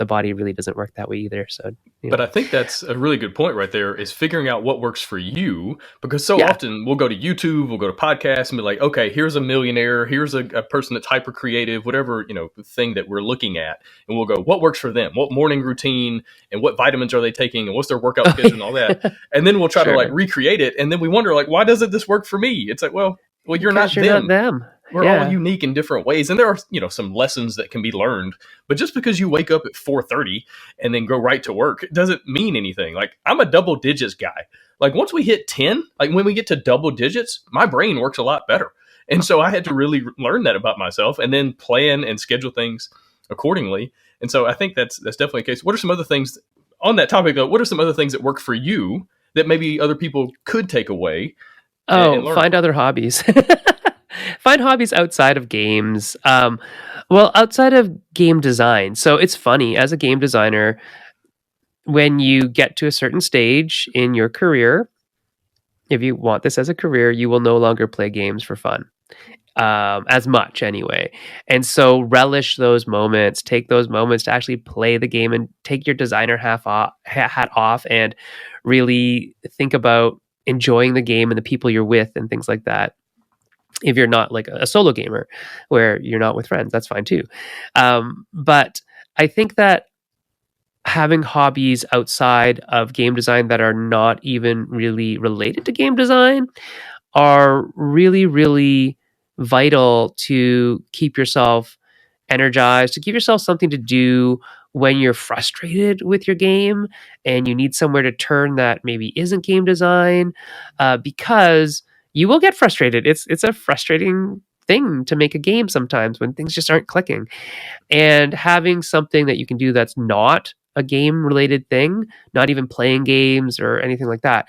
the body really doesn't work that way either. So, But I think that's a really good point right there, is figuring out what works for you, because so yeah. often we'll go to YouTube, we'll go to podcasts and be like, okay, here's a millionaire, here's a person that's hyper creative, whatever, thing that we're looking at. And we'll go, what works for them? What morning routine and what vitamins are they taking and what's their workout schedule and all that. And then we'll try to like recreate it. And then we wonder like, why doesn't this work for me? It's like, well, you're not them. We're all unique in different ways. And there are, some lessons that can be learned. But just because you wake up at 4:30 and then go right to work, it doesn't mean anything. Like, I'm a double digits guy. Like, once we hit 10, like when we get to double digits, my brain works a lot better. And so I had to really learn that about myself and then plan and schedule things accordingly. And so I think that's definitely a case. What are some other things on that topic, though? What are some other things that work for you that maybe other people could take away? Find other hobbies. Find hobbies outside of games. Outside of game design. So it's funny, as a game designer, when you get to a certain stage in your career, if you want this as a career, you will no longer play games for fun. As much anyway. And so relish those moments, take those moments to actually play the game and take your designer hat off and really think about enjoying the game and the people you're with and things like that. If you're not like a solo gamer where you're not with friends, that's fine too. But I think that having hobbies outside of game design that are not even really related to game design are really, really vital to keep yourself energized, to give yourself something to do when you're frustrated with your game and you need somewhere to turn that maybe isn't game design, because you will get frustrated. It's a frustrating thing to make a game sometimes when things just aren't clicking. And having something that you can do that's not a game related thing, not even playing games or anything like that,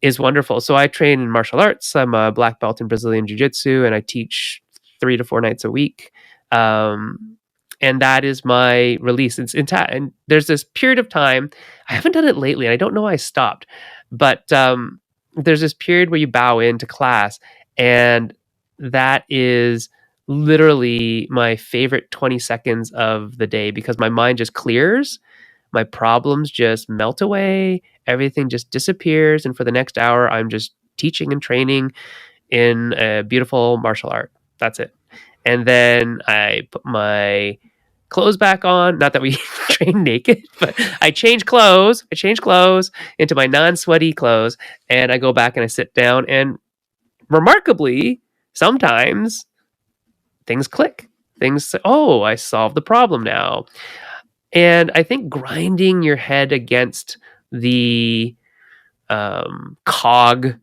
is wonderful. So I train in martial arts. I'm a black belt in Brazilian Jiu-Jitsu, and I teach 3 to 4 nights a week. And that is my release. And there's this period of time, I haven't done it lately, and I don't know why I stopped, but there's this period where you bow into class, and that is literally my favorite 20 seconds of the day, because my mind just clears, my problems just melt away, everything just disappears, and for the next hour, I'm just teaching and training in a beautiful martial art. That's it. And then I put my clothes back on. Not that we train naked, but I change clothes. Into my non-sweaty clothes, and I go back and I sit down, and remarkably, sometimes things click. Things say, oh, I solved the problem now. And I think grinding your head against the cog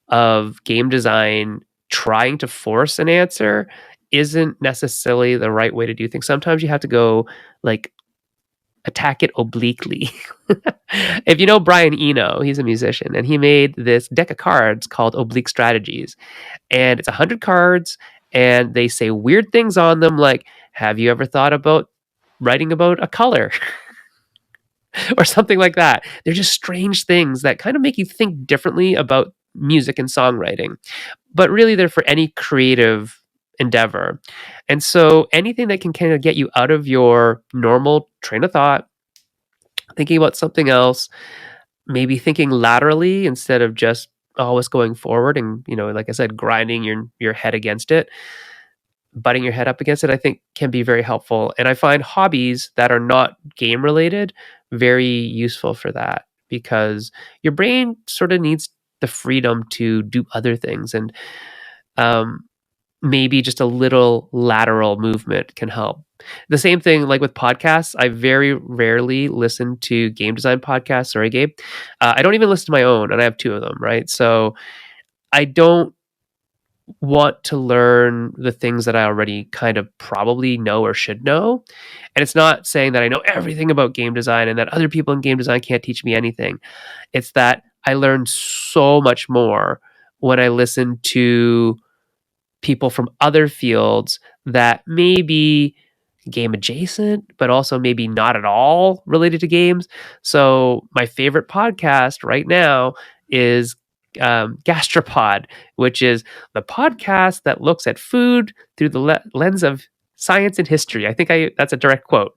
of game design, trying to force an answer, isn't necessarily the right way to do things. Sometimes you have to go like attack it obliquely. If you know Brian Eno, he's a musician, and he made this deck of cards called Oblique Strategies. And it's 100 cards, and they say weird things on them like, have you ever thought about writing about a color? Or something like that. They're just strange things that kind of make you think differently about music and songwriting. But really, they're for any creative endeavor. And so anything that can kind of get you out of your normal train of thought, thinking about something else, maybe thinking laterally instead of just always going forward and, like I said, grinding your head against it, butting your head up against it, I think can be very helpful. And I find hobbies that are not game related very useful for that, because your brain sort of needs the freedom to do other things. And maybe just a little lateral movement can help. The same thing like with podcasts. I very rarely listen to game design podcasts. Sorry, Gabe. I don't even listen to my own, and I have 2 of them, right? So I don't want to learn the things that I already kind of probably know or should know. And it's not saying that I know everything about game design and that other people in game design can't teach me anything. It's that I learn so much more when I listen to people from other fields that may be game adjacent, but also maybe not at all related to games. So my favorite podcast right now is Gastropod, which is the podcast that looks at food through the lens of science and history. I think that's a direct quote.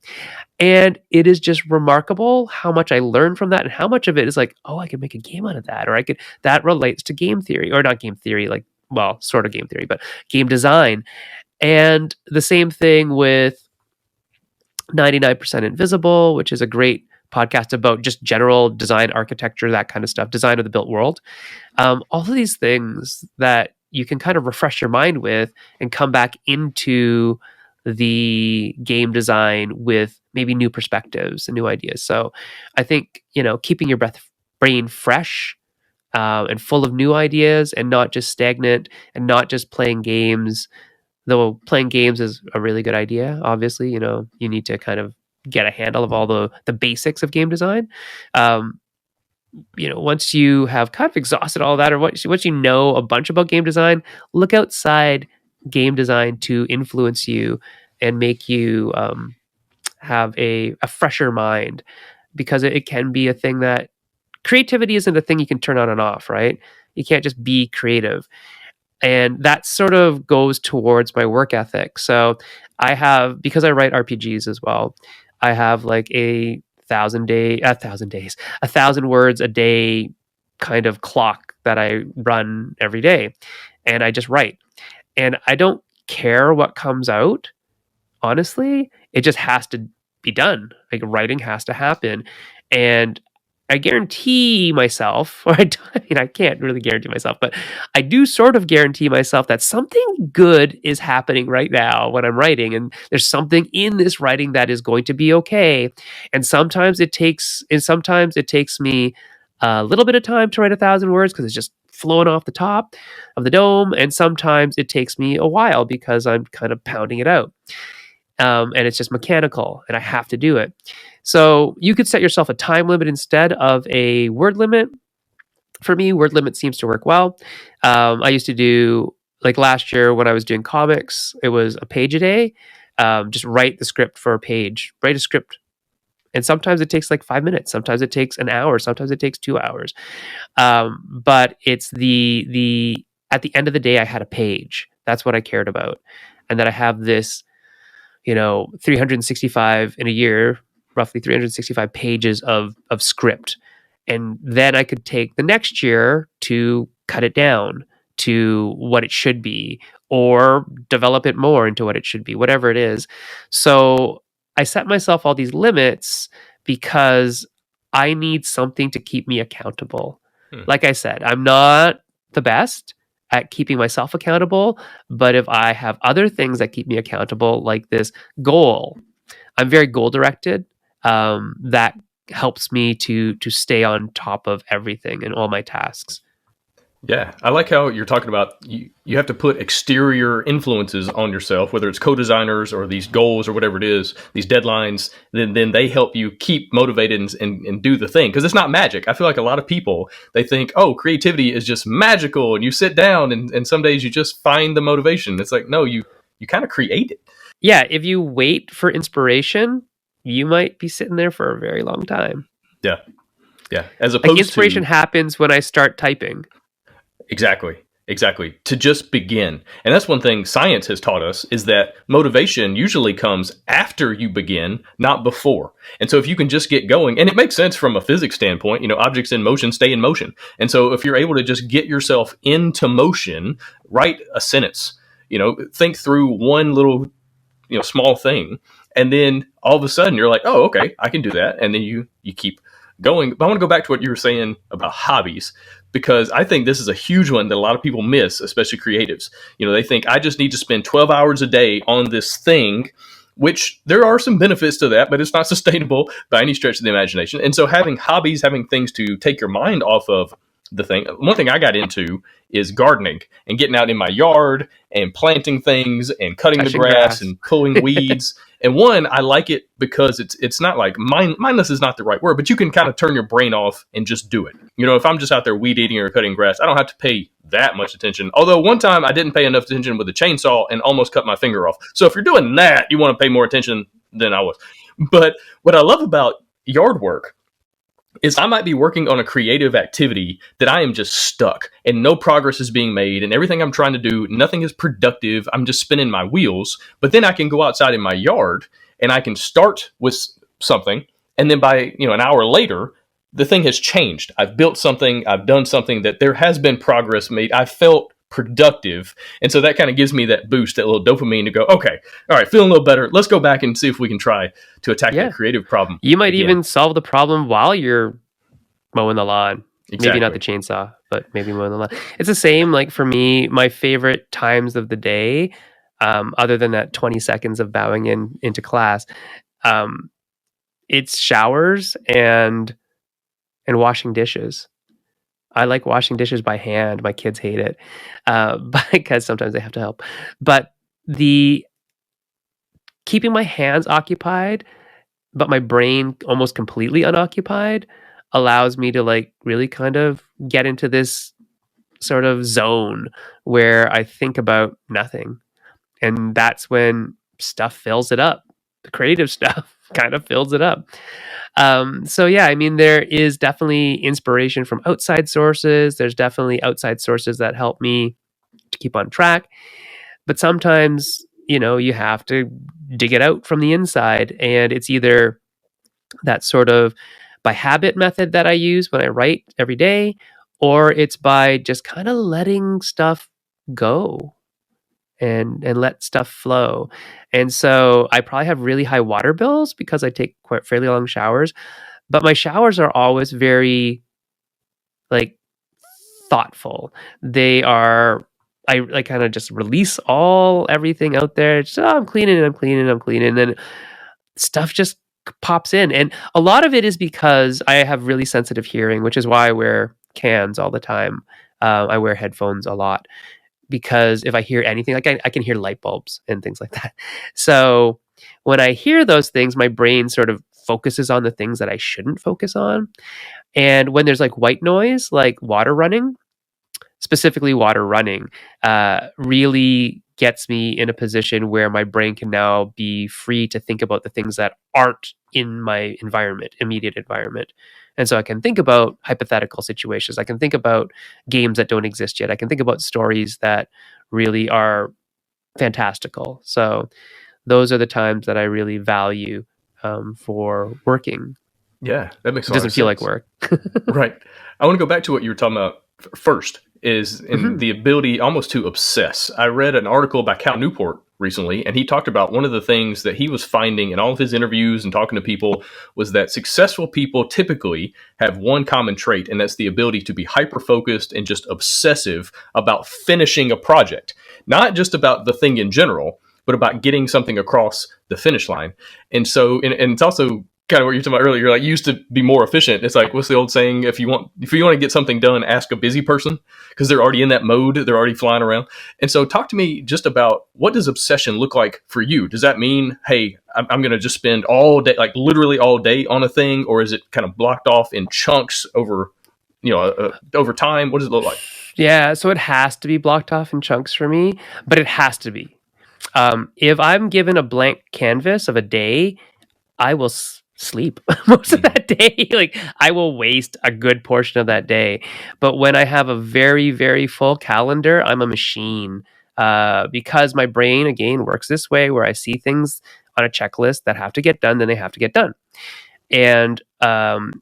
And it is just remarkable how much I learned from that and how much of it is like, oh, I could make a game out of that. Or that relates to game theory, or not game theory, like, well, sort of game theory, but game design. And the same thing with 99% Invisible, which is a great podcast about just general design, architecture, that kind of stuff, design of the built world. All of these things that you can kind of refresh your mind with and come back into the game design with maybe new perspectives and new ideas. So I think, keeping your brain fresh, and full of new ideas, and not just stagnant, and not just playing games. Though playing games is a really good idea, obviously, you need to kind of get a handle of all the basics of game design. Um, once you have kind of exhausted all that, or once you know a bunch about game design, look outside game design to influence you and make you have a fresher mind, because it can be a thing that creativity isn't a thing you can turn on and off, right? You can't just be creative. And that sort of goes towards my work ethic. So because I write RPGs as well, I have like a 1,000 words a day kind of clock that I run every day. And I just write. And I don't care what comes out, honestly. It just has to be done. Like, writing has to happen. And I guarantee myself, I can't really guarantee myself, but I do sort of guarantee myself that something good is happening right now when I'm writing, and there's something in this writing that is going to be okay. And sometimes it takes me a little bit of time to write 1,000 words because it's just flowing off the top of the dome, and sometimes it takes me a while because I'm kind of pounding it out. And it's just mechanical, and I have to do it. So you could set yourself a time limit instead of a word limit. For me, word limit seems to work well. I used to do, like last year when I was doing comics, it was a page a day. Just write the script for a page, write a script. And sometimes it takes like 5 minutes. Sometimes it takes an hour. Sometimes it takes 2 hours. But it's at the end of the day, I had a page. That's what I cared about. And that I have this 365 in a year, roughly 365 pages of script. And then I could take the next year to cut it down to what it should be, or develop it more into what it should be, whatever it is. So I set myself all these limits because I need something to keep me accountable. Like I said, I'm not the best at keeping myself accountable, but if I have other things that keep me accountable, like this goal, I'm very goal directed. That helps me to stay on top of everything and all my tasks. Yeah, I like how you're talking about you have to put exterior influences on yourself, whether it's co-designers or these goals or whatever it is, these deadlines, then they help you keep motivated and do the thing. Because it's not magic. I feel like a lot of people, they think, oh, creativity is just magical, and you sit down and some days you just find the motivation. It's like, no, you kind of create it. Yeah, if you wait for inspiration, you might be sitting there for a very long time. Yeah. Yeah. As opposed like, inspiration happens when I start typing. Exactly. To just begin. And that's one thing science has taught us, is that motivation usually comes after you begin, not before. And so if you can just get going, and it makes sense from a physics standpoint, objects in motion stay in motion. And so if you're able to just get yourself into motion, write a sentence, think through one little, small thing. And then all of a sudden you're like, oh, okay, I can do that. And then you keep going. But I want to go back to what you were saying about hobbies, because I think this is a huge one that a lot of people miss, especially creatives. They think, I just need to spend 12 hours a day on this thing, which there are some benefits to that, but it's not sustainable by any stretch of the imagination. And so having hobbies, having things to take your mind off of the thing. One thing I got into is gardening and getting out in my yard and planting things and cutting the grass and pulling weeds. And one, I like it because it's not like mindless is not the right word, but you can kind of turn your brain off and just do it. If I'm just out there weed eating or cutting grass, I don't have to pay that much attention. Although one time I didn't pay enough attention with a chainsaw and almost cut my finger off. So if you're doing that, you want to pay more attention than I was. But what I love about yard work is I might be working on a creative activity that I am just stuck and no progress is being made, and everything I'm trying to do, nothing is productive. I'm just spinning my wheels. But then I can go outside in my yard and I can start with something, and then by an hour later, the thing has changed. I've built something, I've done something that there has been progress made. I felt productive. And so that kind of gives me that boost, that little dopamine to go, okay, all right, feeling a little better. Let's go back and see if we can try to attack that Yeah. creative problem You might again. even solve the problem while you're mowing the lawn. Maybe not Exactly. the chainsaw, but maybe mowing the lawn. It's the same. Like for me, my favorite times of the day, other than that 20 seconds of bowing into class, um, it's showers and washing dishes. I like washing dishes by hand. My kids hate it because sometimes they have to help. But the keeping my hands occupied, but my brain almost completely unoccupied, allows me to like really kind of get into this sort of zone where I think about nothing. And that's when stuff fills it up. The creative stuff kind of fills it up. So yeah, I mean, there is definitely inspiration from outside sources. There's definitely outside sources that help me to keep on track. But sometimes, you have to dig it out from the inside. And it's either that sort of by habit method that I use when I write every day, or it's by just kind of letting stuff go and let stuff flow. And so I probably have really high water bills because I take quite fairly long showers, but my showers are always very like thoughtful. They are I like kind of just release everything out there. Just, I'm cleaning and I'm cleaning and I'm cleaning. And then stuff just pops in. And a lot of it is because I have really sensitive hearing, which is why I wear cans all the time. I wear headphones a lot because if I hear anything, like I can hear light bulbs and things like that. So when I hear those things, my brain sort of focuses on the things that I shouldn't focus on. And when there's like white noise, like water running, specifically water running, really gets me in a position where my brain can now be free to think about the things that aren't in my immediate environment. And so I can think about hypothetical situations. I can think about games that don't exist yet. I can think about stories that really are fantastical. So those are the times that I really value for working. Yeah, that makes It a lot of doesn't feel like sense. work. Right. I want to go back to what you were talking about first, is in Mhm. the ability almost to obsess. I read an article by Cal Newport recently, and he talked about one of the things that he was finding in all of his interviews and talking to people was that successful people typically have one common trait, and that's the ability to be hyper focused and just obsessive about finishing a project, not just about the thing in general, but about getting something across the finish line. And so, and it's also kind of what you were talking about earlier. You're like, you used to be more efficient. It's like, what's the old saying? If you want to get something done, ask a busy person, because they're already in that mode. They're already flying around. And so talk to me just about, what does obsession look like for you? Does that mean, hey, I'm going to just spend all day, like literally all day on a thing? Or is it kind of blocked off in chunks over, over time? What does it look like? Yeah, so it has to be blocked off in chunks for me, but it has to be. If I'm given a blank canvas of a day, I will sleep most of Mm-hmm. that day. Like I will waste a good portion of that day. But when I have a very, very full calendar, I'm a machine because my brain, again, works this way where I see things on a checklist that have to get done, then they have to get done. And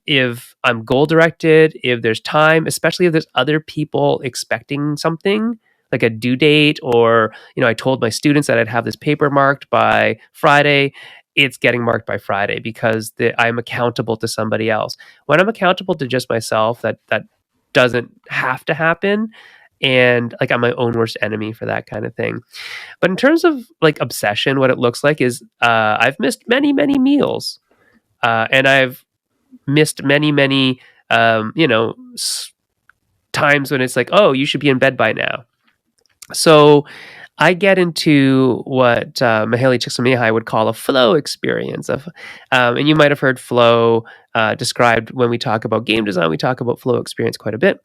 if I'm goal directed, if there's time, especially if there's other people expecting something like a due date, or I told my students that I'd have this paper marked by Friday, it's getting marked by Friday because I'm accountable to somebody else. When I'm accountable to just myself, that doesn't have to happen. And like I'm my own worst enemy for that kind of thing. But in terms of like obsession, what it looks like is I've missed many, many meals. And I've missed many, many, times when it's like, oh, you should be in bed by now. So I get into what Mihaly Csikszentmihalyi would call a flow experience. And you might have heard flow described when we talk about game design. We talk about flow experience quite a bit.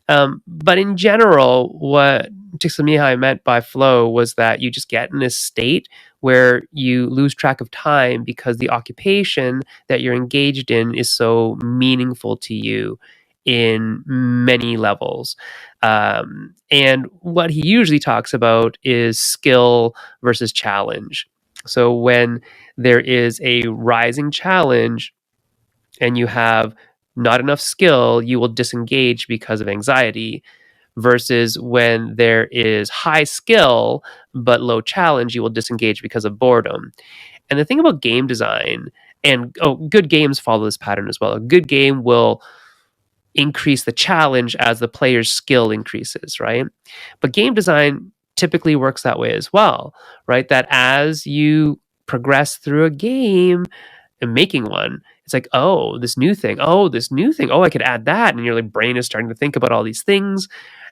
But in general, what to me, how I meant by flow was that you just get in this state where you lose track of time because the occupation that you're engaged in is so meaningful to you in many levels. And what he usually talks about is skill versus challenge. So when there is a rising challenge and you have not enough skill, you will disengage because of anxiety, versus when there is high skill but low challenge, you will disengage because of boredom. And the thing about game design, and good games follow this pattern as well. A good game will increase the challenge as the player's skill increases, right? But game design typically works that way as well, right? That as you progress through a game and making one, it's like, oh, this new thing, oh, this new thing, oh, I could add that. And your like brain is starting to think about all these things.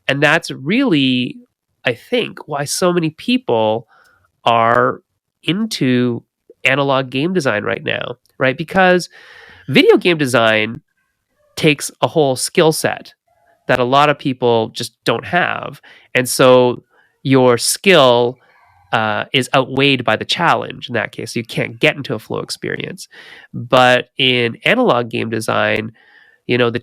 And that's really, I think, why so many people are into analog game design right now, right? Because video game design takes a whole skill set that a lot of people just don't have. And so your skill is outweighed by the challenge in that case. So you can't get into a flow experience. But in analog game design, the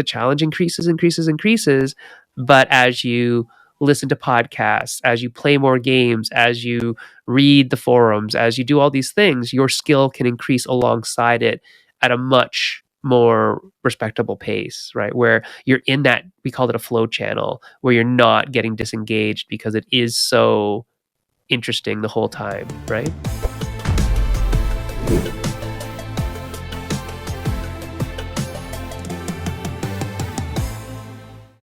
challenge increases. But as you listen to podcasts, as you play more games, as you read the forums, as you do all these things, your skill can increase alongside it at a much more respectable pace, right? Where you're in that, we call it a flow channel, where you're not getting disengaged because it is so interesting the whole time, right?